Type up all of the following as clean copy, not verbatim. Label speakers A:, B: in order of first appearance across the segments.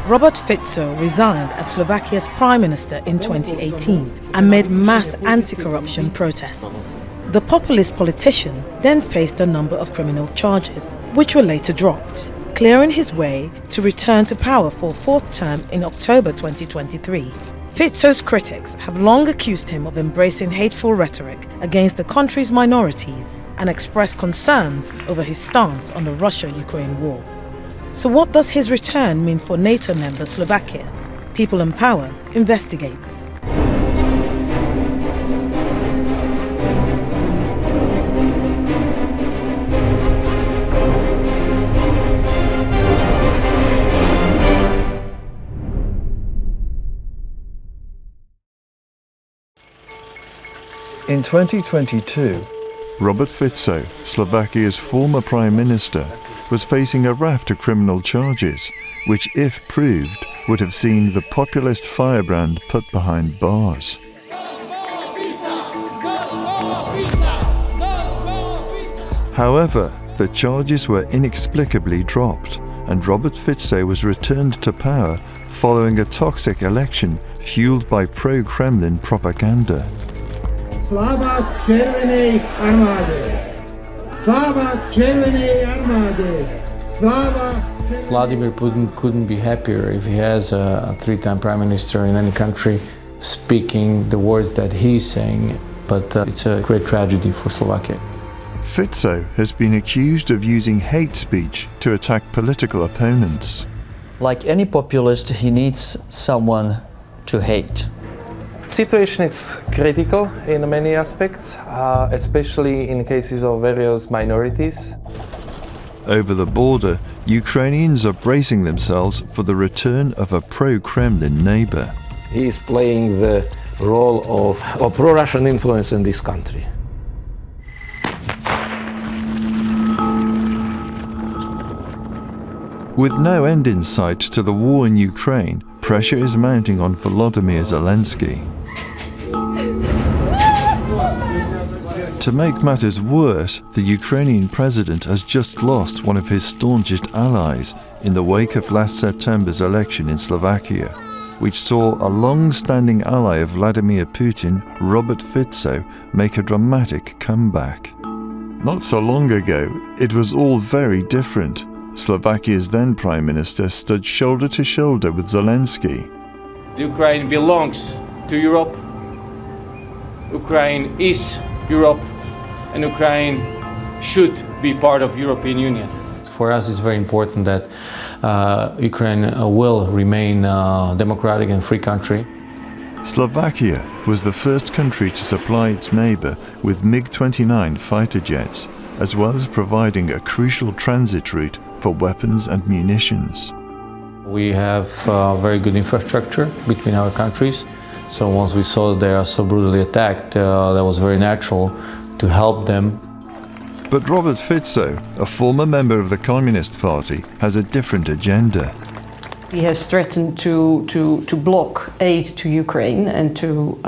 A: Robert Fico resigned as Slovakia's prime minister in 2018 amid mass anti-corruption protests. The populist politician then faced a number of criminal charges, which were later dropped, clearing his way to return to power for a fourth term in October 2023. Fico's critics have long accused him of embracing hateful rhetoric against the country's minorities and expressed concerns over his stance on the Russia-Ukraine war. So what does his return mean for NATO member Slovakia? People in Power investigates.
B: In 2022, Robert Fico, Slovakia's former prime minister, was facing a raft of criminal charges, which, if proved, would have seen the populist firebrand put behind bars. However, the charges were inexplicably dropped, and Robert Fico was returned to power following a toxic election fueled by pro-Kremlin propaganda.
C: Slava Červenej armáde! Slava Červenej armáde! Slava
D: Vladimir Putin couldn't be happier if he has a three-time prime minister in any country speaking the words that he's saying, but it's a great tragedy for Slovakia.
B: Fico has been accused of using hate speech to attack political opponents.
E: Like any populist, he needs someone to hate.
F: Situation is critical in many aspects, especially in cases of various minorities.
B: Over the border, Ukrainians are bracing themselves for the return of a pro-Kremlin neighbor.
G: He is playing the role of pro-Russian influence in this country.
B: With no end in sight to the war in Ukraine, pressure is mounting on Volodymyr Zelensky. To make matters worse, the Ukrainian president has just lost one of his staunchest allies in the wake of last September's election in Slovakia, which saw a long-standing ally of Vladimir Putin, Robert Fico, make a dramatic comeback. Not so long ago, it was all very different. Slovakia's then Prime Minister stood shoulder to shoulder with Zelensky.
H: Ukraine belongs to Europe. Ukraine is Europe, and Ukraine should be part of the European Union.
D: For us, it's very important that Ukraine will remain a democratic and free country.
B: Slovakia was the first country to supply its neighbour with MiG-29 fighter jets, as well as providing a crucial transit route for weapons and munitions.
D: We have very good infrastructure between our countries, so once we saw that they are so brutally attacked, that was very natural to help them.
B: But Robert Fico, a former member of the Communist Party, has a different agenda.
I: He has threatened to block aid to Ukraine and to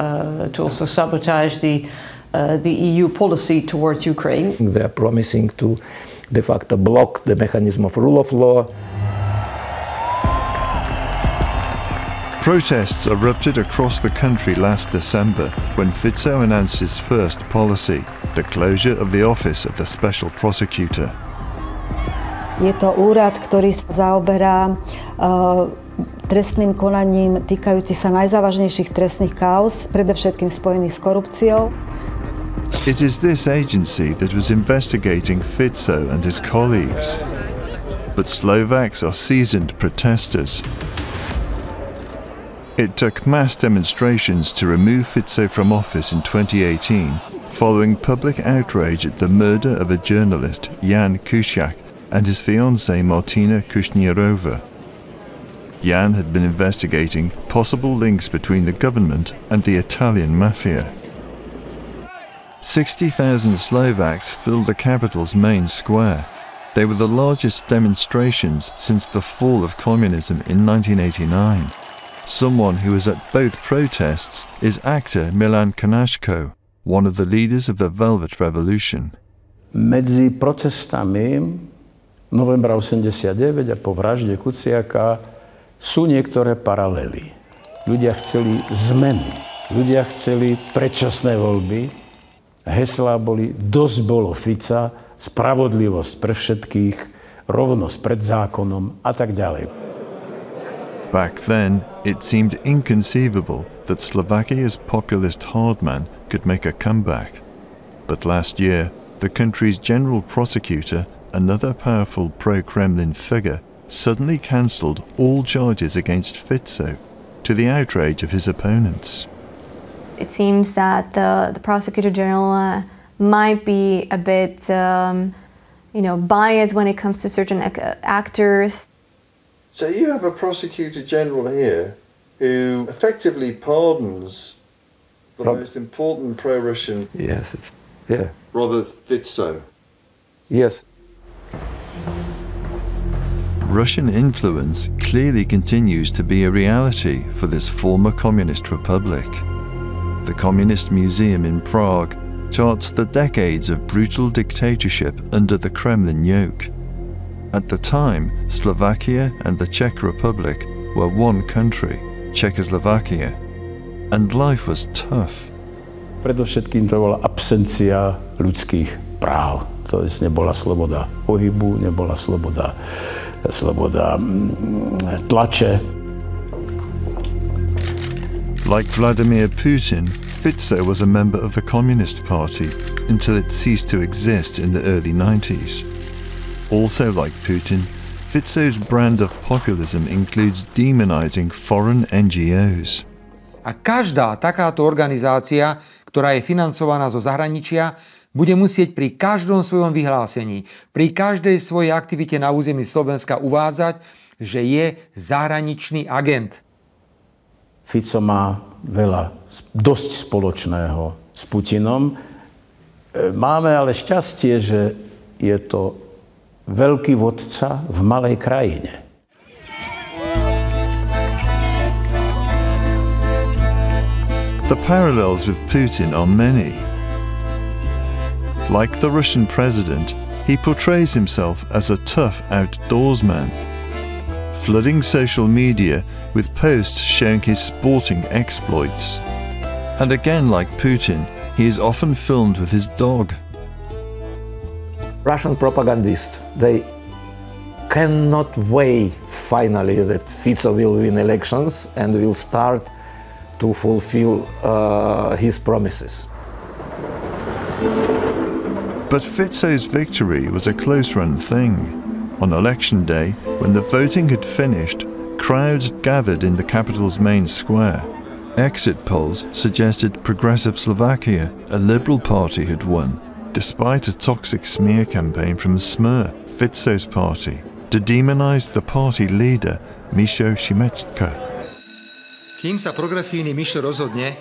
I: also sabotage the EU policy towards Ukraine.
G: They are promising to de facto block the mechanism of rule of law.
B: Protests erupted across the country last December when Fico announced his first policy, the closure of the office of the special prosecutor.
J: Je to úrad, ktorý sa zaoberá trestným konaním týkajúci sa najzávažnejších trestných káuz, predovšetkým spojených s korupciou.
B: It is this agency that was investigating Fico and his colleagues. But Slovaks are seasoned protesters. It took mass demonstrations to remove Fico from office in 2018, following public outrage at the murder of a journalist, Jan Kuciak, and his fiancée Martina Kushnierova. Jan had been investigating possible links between the government and the Italian mafia. 60,000 Slovaks filled the capital's main square. They were the largest demonstrations since the fall of communism in 1989. Someone who was at both protests is actor Milan Kňažko, one of the leaders of the Velvet Revolution.
K: Medzi protestami novembra 89 a po vražde Kuciaka Sú niektoré paralely. Ľudia chceli zmenu. Ľudia chceli predčasné voľby. Heslá boli dosť bolo Fica, spravodlivosť pre všetkých, rovnosť pred zákonom a tak ďalej.
B: Back then, it seemed inconceivable that Slovakia's populist hardman could make a comeback. But last year, the country's general prosecutor, another powerful pro-Kremlin figure, suddenly cancelled all charges against Fico, to the outrage of his opponents.
L: It seems that the prosecutor general might be a bit, biased when it comes to certain actors.
B: So you have a prosecutor general here who effectively pardons the most important pro-Russian.
G: Yes, yeah.
B: Robert Fico.
G: Yes.
B: Russian influence clearly continues to be a reality for this former communist republic. The Communist Museum in Prague charts the decades of brutal dictatorship under the Kremlin yoke. At the time, Slovakia and the Czech Republic were one country, Czechoslovakia, and life was tough.
K: Predovšetkým to bola absencia ľudských práv. To nebola sloboda pohybu, nebola sloboda tlače.
B: Like Vladimir Putin, Fico was a member of the Communist Party until it ceased to exist in the early 90s. Also like Putin, Fico's brand of populism includes demonizing foreign NGOs.
M: A každá takáto organizácia, ktorá je financovaná zo zahraničia, bude musieť pri každom svojom vyhlásení, pri každej svojej aktivite na území Slovenska uvádzať, že je zahraničný agent.
K: Fico má dosť spoločného s Putinom. Máme ale šťastie, že je to veľký vodca v malej krajine.
B: The parallels with Putin are many. Like the Russian president, he portrays himself as a tough outdoorsman, flooding social media with posts showing his sporting exploits. And again, like Putin, he is often filmed with his dog.
G: Russian propagandists, they cannot wait finally that Fico will win elections and will start to fulfill his promises.
B: But Fico's victory was a close-run thing. On election day, when the voting had finished, crowds gathered in the capital's main square. Exit polls suggested Progressive Slovakia, a liberal party, had won, despite a toxic smear campaign from Smer, Fico's party, to demonize the party leader, Mišo Šimečka.
M: Kým sa progresívny Mišo rozhodne,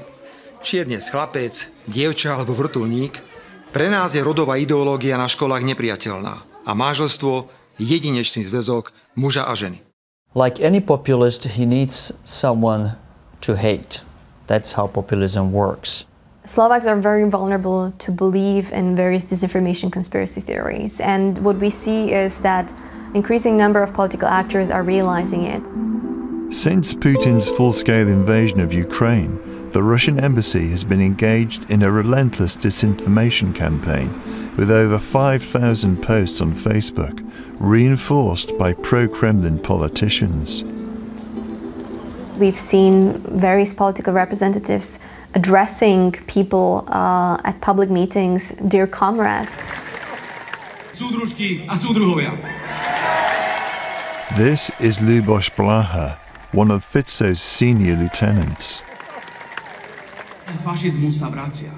M: či je dnes chlapec, dievča alebo vrtuľník, pre nás je rodová ideológia na školách nepriateľná a manželstvo jedinečný zväzok muža a ženy.
E: Like any populist, he needs someone to hate. That's how populism works.
L: Slovaks are very vulnerable to believe in various disinformation conspiracy theories, and what we see is that increasing number of political actors are realizing it.
B: Since Putin's full-scale invasion of Ukraine, the Russian embassy has been engaged in a relentless disinformation campaign with over 5,000 posts on Facebook, reinforced by pro-Kremlin politicians.
L: We've seen various political representatives addressing people at public meetings, dear comrades.
N: Súdružky a súdruhovia.
B: This is Luboš Blaha, one of Fico's senior lieutenants.
N: Fašizmus sa vracia.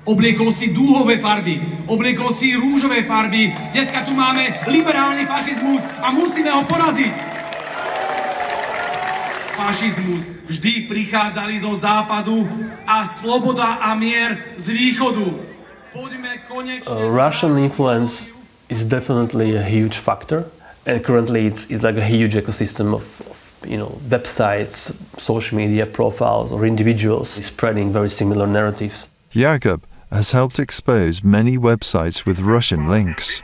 N: Obliekol si dúhové farby, obliekol si rúžové farby. Dneska tu máme liberálny fašizmus a musíme ho poraziť. Fašizmus vždy prichádzali zo západu a sloboda a mier z východu. Poďme konečne...
O: Russian influence is definitely a huge factor. And currently it's like a huge ecosystem of websites, social media profiles or individuals spreading very similar narratives.
B: Jakub has helped expose many websites with Russian links.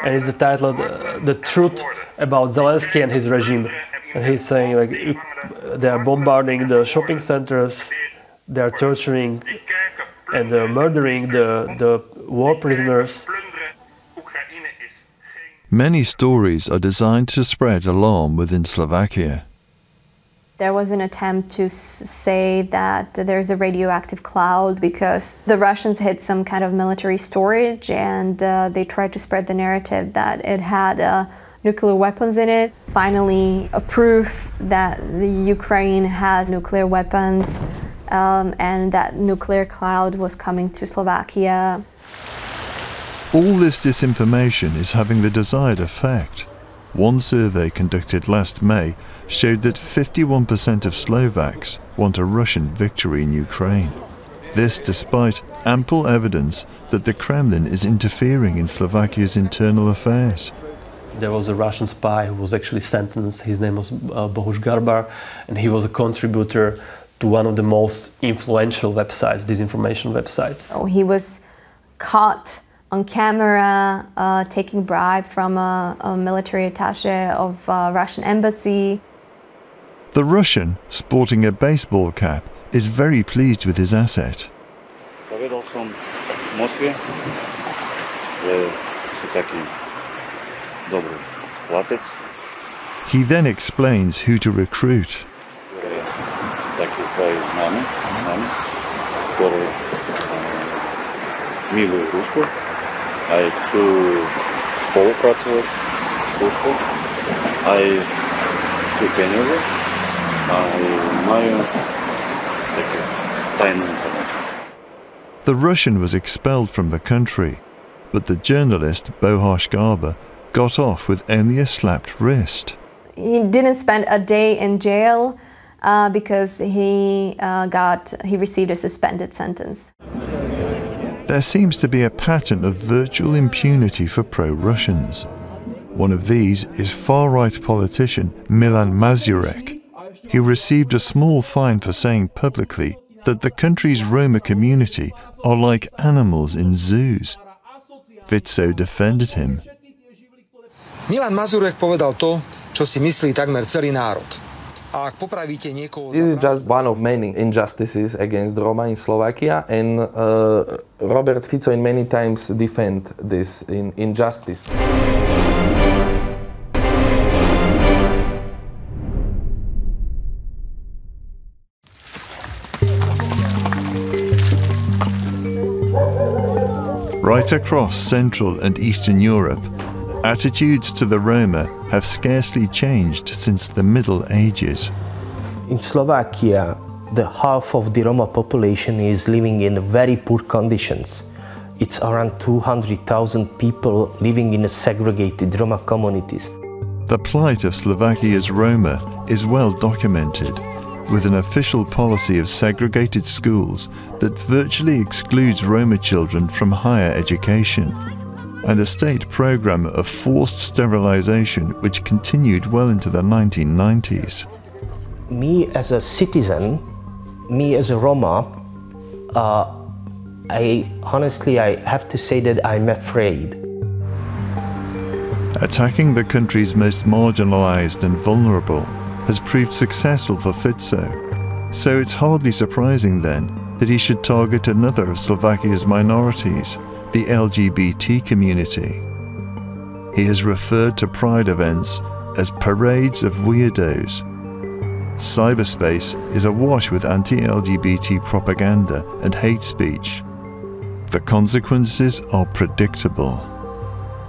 O: And it's the title, The Truth About Zelensky and His Regime. And he's saying like they are bombarding the shopping centers, they are torturing and murdering the war prisoners.
B: Many stories are designed to spread alarm within Slovakia.
L: There was an attempt to say that there's a radioactive cloud because the Russians hid some kind of military storage, and they tried to spread the narrative that it had nuclear weapons in it. Finally, a proof that the Ukraine has nuclear weapons and that nuclear cloud was coming to Slovakia.
B: All this disinformation is having the desired effect. One survey conducted last May showed that 51% of Slovaks want a Russian victory in Ukraine. This despite ample evidence that the Kremlin is interfering in Slovakia's internal affairs.
O: There was a Russian spy who was actually sentenced. His name was Bohuš Garbar, and he was a contributor to one of the most influential websites, disinformation websites.
L: Oh, he was caught on camera taking bribe from a military attaché of Russian embassy.
B: The Russian, sporting a baseball cap, is very pleased with his asset.
P: Povedal som v Moskve, že si taký dobrý chlapec.
B: He then explains who to recruit.
P: Taký tvoj známy, ktorý milujú Rusko, aj chcú spolupracovať s Ruskom, aj chcú peniaze, aj majú také tajné informácie.
B: The Russian was expelled from the country, but the journalist Bohuš Garbar got off with only a slapped wrist.
L: He didn't spend a day in jail because he received a suspended sentence.
B: There seems to be a pattern of virtual impunity for pro-Russians. One of these is far-right politician Milan Mazurek. He received a small fine for saying publicly that the country's Roma community are like animals in zoos. Fico defended him.
M: Milan Mazurek povedal to, čo si myslí takmer celý národ.
F: This is just one of many injustices against Roma in Slovakia, and Robert Fico in many times defend this injustice.
B: Right across Central and Eastern Europe, attitudes to the Roma have scarcely changed since the Middle Ages.
Q: In Slovakia, the half of the Roma population is living in very poor conditions. It's around 200,000 people living in segregated Roma communities.
B: The plight of Slovakia's Roma is well documented, with an official policy of segregated schools that virtually excludes Roma children from higher education, and a state program of forced sterilization which continued well into the 1990s.
Q: Me as a citizen, me as a Roma, I have to say that I'm afraid.
B: Attacking the country's most marginalized and vulnerable has proved successful for Fico, so it's hardly surprising then that he should target another of Slovakia's minorities, the LGBT community. He has referred to pride events as parades of weirdos. Cyberspace is awash with anti-LGBT propaganda and hate speech. The consequences are predictable.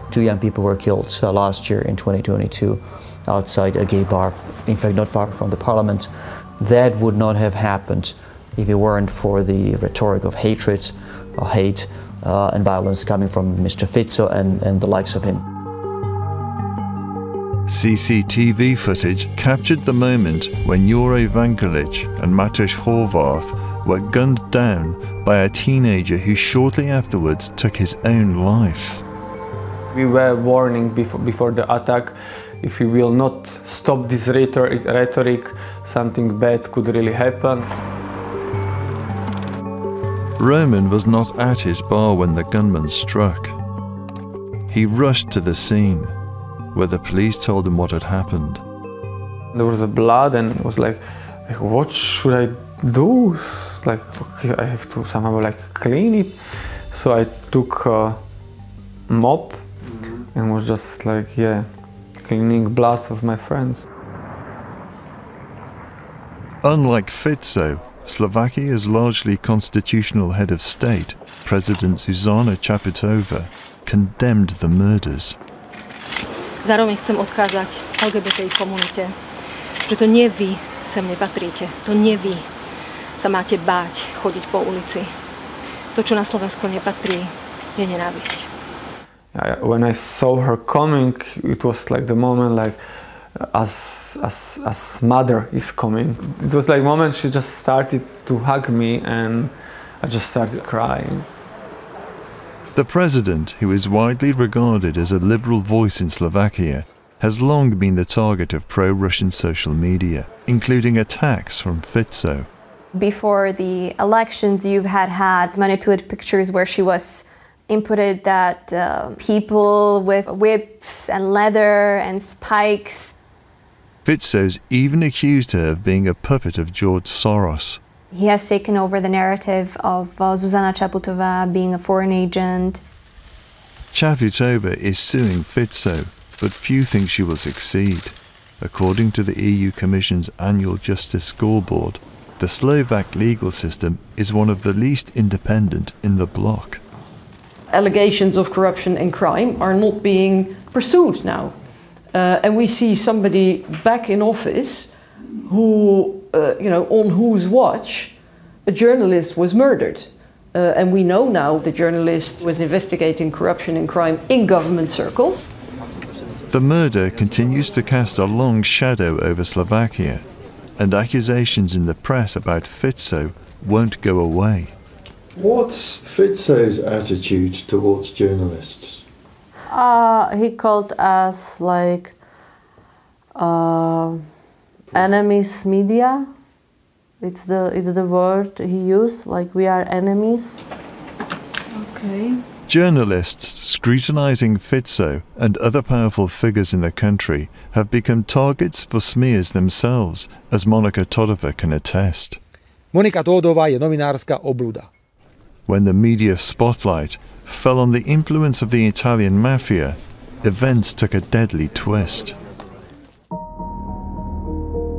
E: 2 young people were killed last year in 2022 outside a gay bar, in fact not far from the parliament. That would not have happened if it weren't for the rhetoric of hatred, or hate, and violence coming from Mr. Fico and the likes of him.
B: CCTV footage captured the moment when Jure Vankelic and Mateusz Horváth were gunned down by a teenager who shortly afterwards took his own life.
R: We were warning before the attack, if we will not stop this rhetoric, something bad could really happen.
B: Roman was not at his bar when the gunman struck. He rushed to the scene, where the police told him what had happened.
R: There was a blood and it was like what should I do? Like, okay, I have to somehow like clean it. So I took a mop and was just like, yeah, cleaning blood of my friends.
B: Unlike Fico, Slovakia's largely constitutional head of state, President Zuzana Čaputová, condemned the murders.
S: Zároveň chcem odkázať LGBT komunite, že to nie vy sem nepatríte, to nie vy sa máte báť chodiť po ulici. To, čo na Slovensku nepatrí, je nenávisť.
R: When I saw her coming, it was like the moment like as mother is coming. It was like the moment she just started to hug me and I just started crying.
B: The president, who is widely regarded as a liberal voice in Slovakia, has long been the target of pro-Russian social media, including attacks from Fico.
L: Before the elections, you've had manipulated pictures where she was inputted that people with whips and leather and spikes.
B: Fico's even accused her of being a puppet of George Soros.
L: He has taken over the narrative of Zuzana Čaputová being a foreign agent.
B: Čaputová is suing Fico, but few think she will succeed. According to the EU Commission's annual Justice Scoreboard, the Slovak legal system is one of the least independent in the bloc.
I: Allegations of corruption and crime are not being pursued now. And we see somebody back in office who, on whose watch a journalist was murdered. And we know now the journalist was investigating corruption and crime in government circles.
B: The murder continues to cast a long shadow over Slovakia, and accusations in the press about Fico won't go away.
T: What's Fico's attitude towards journalists?
U: He called us like enemies media. It's the word he used, like we are enemies.
I: Okay.
B: Journalists scrutinizing Fico and other powerful figures in the country have become targets for smears themselves, as Monika Todova can attest.
M: Monika Todova je novinárska obluda.
B: When the media spotlight fell on the influence of the Italian mafia, events took a deadly twist.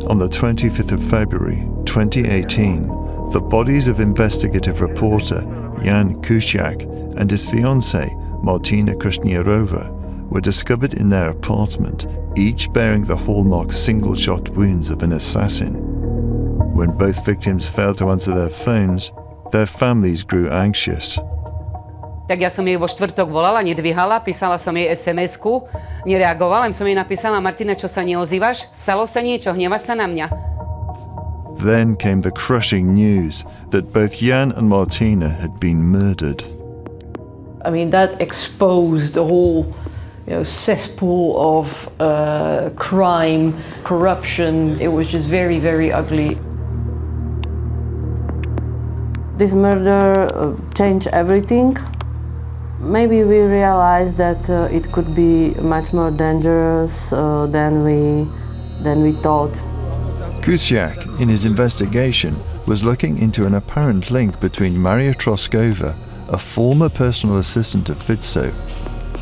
B: On the 25th of February 2018, the bodies of investigative reporter Jan Kuciak and his fiancée Martina Krasnierova were discovered in their apartment, each bearing the hallmark single-shot wounds of an assassin. When both victims failed to answer their phones, their families grew anxious.
V: Tak ja som jej vo štvrtok volala, nedvíhala, písala som jej SMS-ku, nereagovala, som jej napísala: Martina, čo sa neozývaš? Stalo sa niečo, hnevaš sa na mňa?
B: Then came the crushing news that both Jan and Martina had been murdered.
I: I mean, that exposed the whole cesspool of crime, corruption. It was just very, very ugly.
U: This murder changed everything. Maybe we realized that it could be much more dangerous than we thought.
B: Kuciak, in his investigation, was looking into an apparent link between Maria Troskova, a former personal assistant of Fico,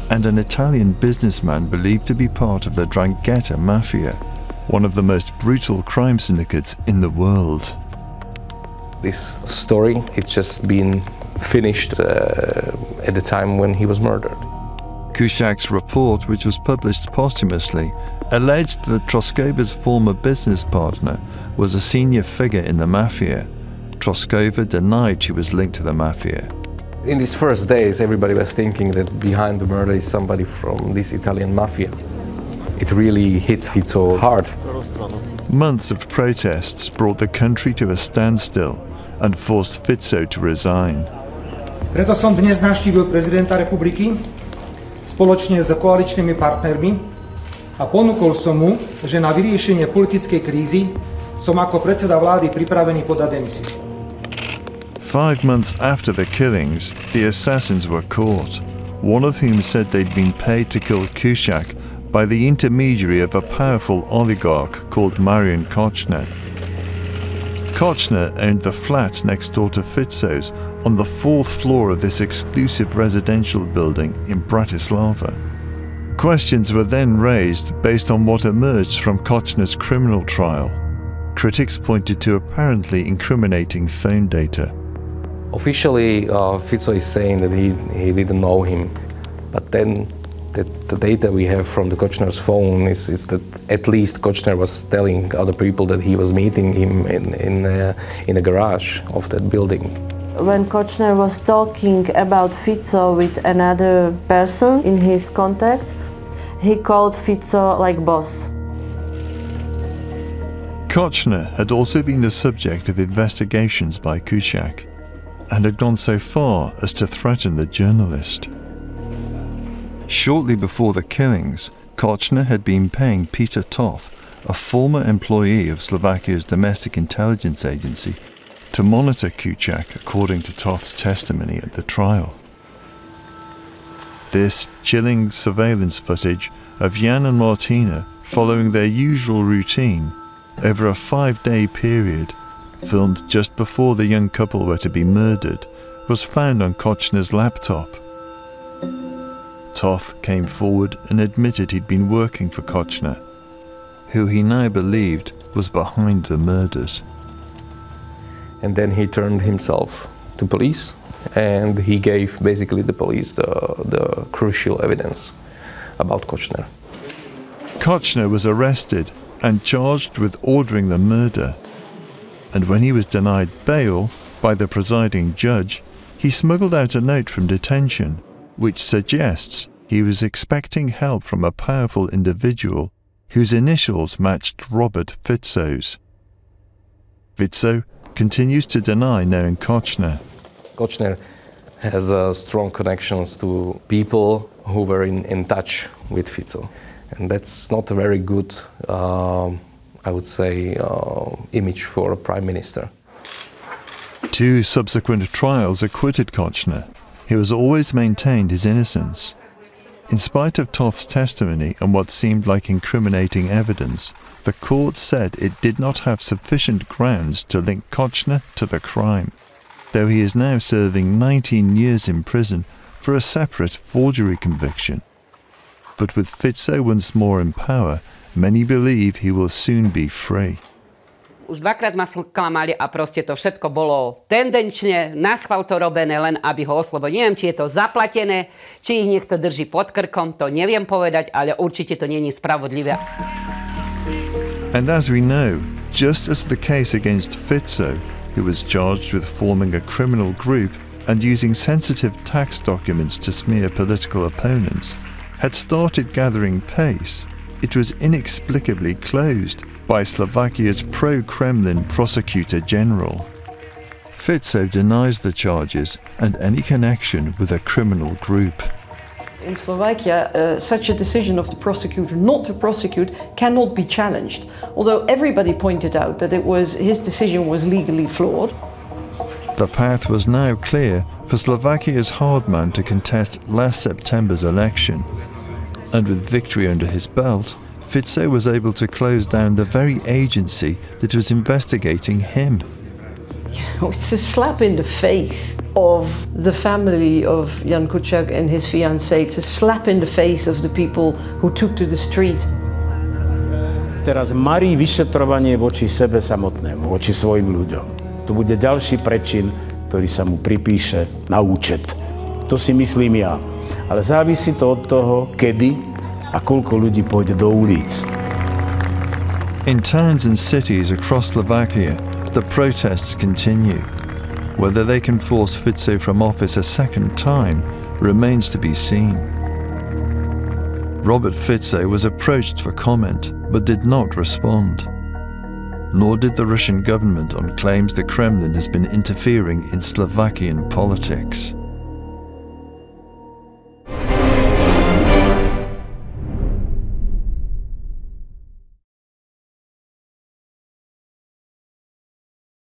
B: and an Italian businessman believed to be part of the 'Ndrangheta mafia, one of the most brutal crime syndicates in the world.
F: This story, it's just been finished at the time when he was murdered.
B: Kuciak's report, which was published posthumously, alleged that Troskova's former business partner was a senior figure in the mafia. Troskova denied she was linked to the mafia.
F: In these first days, everybody was thinking that behind the murder is somebody from this Italian mafia. It really hits Fico hard.
B: Months of protests brought the country to a standstill and forced Fico to resign.
C: Preto som dnes navštívil prezidenta republiky spoločne s koaličnými partnermi a ponúkol som mu, že na vyriešenie politickej krízy som ako predseda vlády pripravený podať demisiu.
B: 5 months after the killings, the assassins were caught, one of whom said they'd been paid to kill Kuciak by the intermediary of a powerful oligarch called Marian Kočner. Kočner owned the flat next door to Fico's on the 4th floor of this exclusive residential building in Bratislava. Questions were then raised based on what emerged from Kočner's criminal trial. Critics pointed to apparently incriminating phone data.
F: Officially, Fico is saying that he didn't know him, but then the data we have from the Kočner's phone is that at least Kočner was telling other people that he was meeting him in a garage of that building.
U: When Kočner was talking about Fico with another person in his contact, he called Fico like boss.
B: Kočner had also been the subject of investigations by Kuciak and had gone so far as to threaten the journalist. Shortly before the killings, Kočner had been paying Peter Toth, a former employee of Slovakia's domestic intelligence agency, to monitor Kuciak according to Toth's testimony at the trial. This chilling surveillance footage of Jan and Martina following their usual routine over a 5-day period, filmed just before the young couple were to be murdered, was found on Kočner's laptop. Toth came forward and admitted he'd been working for Kočner, who he now believed was behind the murders.
F: And then he turned himself to police, and he gave basically the police the crucial evidence about Kočner.
B: Kočner was arrested and charged with ordering the murder. And when he was denied bail by the presiding judge, he smuggled out a note from detention which suggests he was expecting help from a powerful individual whose initials matched Robert Fico's. Fico continues to deny knowing Kočner.
F: Kočner has strong connections to people who were in touch with Fico. And that's not a very good, I would say, image for a prime minister.
B: 2 subsequent trials acquitted Kočner. He has always maintained his innocence. In spite of Toth's testimony and what seemed like incriminating evidence, the court said it did not have sufficient grounds to link Kočner to the crime, though he is now serving 19 years in prison for a separate forgery conviction. But with Fico once more in power, many believe he will soon be free.
V: Už 2-krát ma sklamali a proste to všetko bolo tendenčne, naschvál to robené, len aby ho oslobodili. Neviem, či je to zaplatené, či ich niekto drží pod krkom, to neviem povedať, ale určite to nie je spravodlivé.
B: And as we know, just as the case against Fico, who was charged with forming a criminal group and using sensitive tax documents to smear political opponents, had started gathering pace, it was inexplicably closed by Slovakia's pro-Kremlin prosecutor general. Fico denies the charges and any connection with a criminal group.
I: In Slovakia, such a decision of the prosecutor not to prosecute cannot be challenged, although everybody pointed out that his decision was legally flawed.
B: The path was now clear for Slovakia's hard man to contest last September's election. And with victory under his belt, Fico was able to close down the very agency that was investigating him.
I: It's a slap in the face of the family of Jan Kuciak and his fiancée. It's a slap in the face of the people who took to the street.
K: Teraz marí vyšetrovanie voči sebe samotnému, voči svojim ľuďom. To bude ďalší prečin, ktorý sa mu pripíše na účet. To si myslím ja. Ale závisí to od toho, kedy a koľko ľudí pôjde do ulic.
B: In towns and cities across Slovakia, the protests continue. Whether they can force Fico from office a second time remains to be seen. Robert Fico was approached for comment, but did not respond. Nor did the Russian government on claims the Kremlin has been interfering in Slovakian politics.